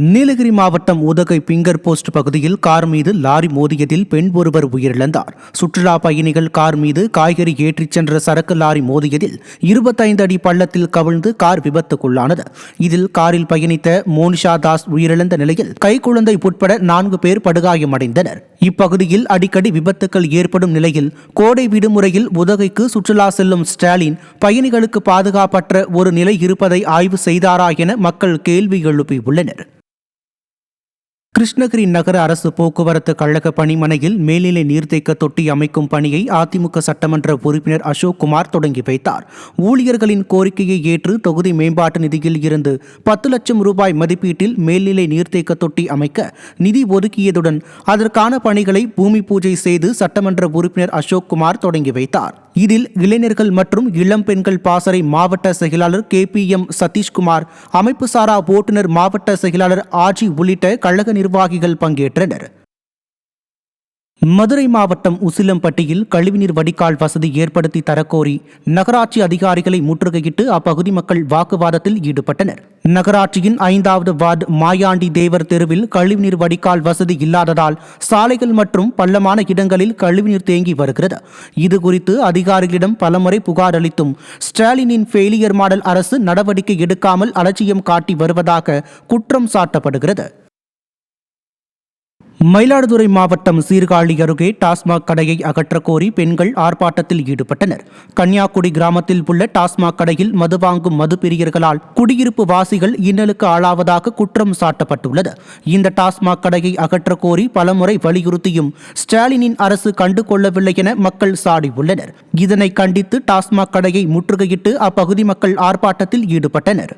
நீலகிரி மாவட்டம் Udhagai finger post பகுதியில் car மீது லாரி மோதியதில் பெண் ஒருவர் உயிரிழந்தார். சுற்றுலா பயணிகள் கார் மீது காய்கறி ஏற்றிச் சென்ற சரக்கு லாரி மோதியதில் 25 அடி பள்ளத்தில் கவிழ்ந்து கார் விபத்துக்குள்ளானது. இதில் காரில் பயணித்த மோனிஷா தாஸ் உயிரிழந்த நிலையில் கைக்குழந்தை உட்பட 4 பேர் படுகாயமடைந்தனர். இப்பகுதியில் அடிக்கடி விபத்துக்கள் ஏற்படும் நிலையில் கோடை விடுமுறையில் உதகைக்கு சுற்றுலா செல்லும் ஸ்டாலின் பயணிகளுக்கு பாதுகாப்பற்ற ஒரு நிலை இருப்பதை ஆய்வு செய்தாரா என மக்கள் கேள்வி எழுப்பியுள்ளனர். கிருஷ்ணகிரி நகர அரசு போக்குவரத்து கழக பணிமனையில் மேல்நிலை நீர்த்தேக்க தொட்டி அமைக்கும் பணியை அதிமுக சட்டமன்ற உறுப்பினர் அசோக் குமார் தொடங்கி வைத்தார். ஊழியர்களின் கோரிக்கையை ஏற்று தொகுதி மேம்பாட்டு நிதியில் இருந்து 10 லட்சம் ரூபாய் மதிப்பீட்டில் மேல்நிலை நீர்த்தேக்க தொட்டி அமைக்க நிதி ஒதுக்கியதுடன் அதற்கான பணிகளை பூமி பூஜை செய்து சட்டமன்ற உறுப்பினர் அசோக் குமார் தொடங்கி வைத்தார். இதில் இளைஞர்கள் மற்றும் இளம் பெண்கள் பாசறை மாவட்ட செயலாளர் KPM சதீஷ்குமார், அமைப்பு சாரா ஓட்டுநர் மாவட்ட செயலாளர் ஆஜி உள்ளிட்ட கழக நிர்வாகிகள் பங்கேற்றனர். மதுரை மாவட்டம் உசிலம்பட்டியில் கழிவுநீர் வடிகால் வசதி ஏற்படுத்தி தரக்கோரி நகராட்சி அதிகாரிகளை முற்றுகையிட்டு அப்பகுதி மக்கள் வாக்குவாதத்தில் ஈடுபட்டனர். நகராட்சியின் 5வது வார்டு மாயாண்டி தேவர் தெருவில் கழிவுநீர் வடிகால் வசதி இல்லாததால் சாலைகள் மற்றும் பள்ளமான இடங்களில் கழிவுநீர் தேங்கி வருகிறது. இதுகுறித்து அதிகாரிகளிடம் பலமுறை புகார் அளித்தும் ஸ்டாலினின் ஃபெயிலியர் மாடல் அரசு நடவடிக்கை எடுக்காமல் அலட்சியம் காட்டி வருவதாக குற்றம் சாட்டப்படுகிறது. மயிலாடுதுறை மாவட்டம் சீர்காழி அருகே டாஸ்மாக் கடையை அகற்றக்கோரி பெண்கள் ஆர்ப்பாட்டத்தில் ஈடுபட்டனர். கன்னியாகுடி கிராமத்தில் உள்ள டாஸ்மாக் கடையில் மது வாங்கும் மது பிரியர்களால் குடியிருப்பு வாசிகள் இன்னலுக்கு ஆளாவதாக குற்றம் சாட்டப்பட்டுள்ளது. இந்த டாஸ்மாக் கடையை அகற்றக்கோரி பலமுறை வலியுறுத்தியும் ஸ்டாலினின் அரசு கண்டுகொள்ளவில்லை என மக்கள் சாடியுள்ளனர். இதனை கண்டித்து டாஸ்மாக் கடையை முற்றுகையிட்டு அப்பகுதி மக்கள் ஆர்ப்பாட்டத்தில் ஈடுபட்டனர்.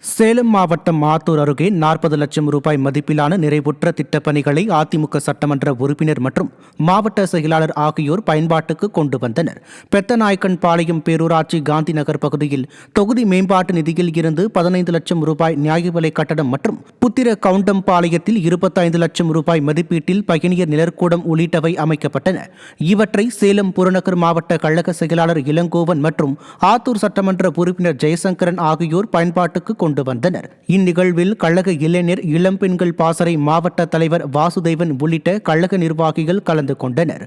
சேலம் மாவட்டம் ஆத்தூர் அருகே 40 லட்சம் ரூபாய் மதிப்பிலான நிறைவுற்ற திட்டப்பணிகளை அதிமுக சட்டமன்ற உறுப்பினர் மற்றும் மாவட்ட செயலாளர் ஆகியோர் பயன்பாட்டுக்கு கொண்டு வந்தனர். பெத்தநாயக்கன் பாளையம் பேரூராட்சி காந்தி நகர் பகுதியில் தொகுதி மேம்பாட்டு நிதியில் இருந்து 15 லட்சம் ரூபாய் நியாய விலை கட்டடம் மற்றும் புத்திர கவுண்டம் பாளையத்தில் 25 லட்சம் ரூபாய் மதிப்பீட்டில் பயணியர் நிழற்கூடம் உள்ளிட்டவை அமைக்கப்பட்டன. இவற்றை சேலம் புறநகர் மாவட்ட கழக செயலாளர் இளங்கோவன் மற்றும் ஆத்தூர் சட்டமன்ற உறுப்பினர் ஜெயசங்கரன் ஆகியோர் பயன்பாட்டுக்கு கொண்டு வந்தனர். இந்நிகழ்வில் கழக இளைஞர் இளம்பெண்கள் பாசறை மாவட்ட தலைவர் வாசுதேவன் உள்ளிட்ட கழக நிர்வாகிகள் கலந்து கொண்டனர்.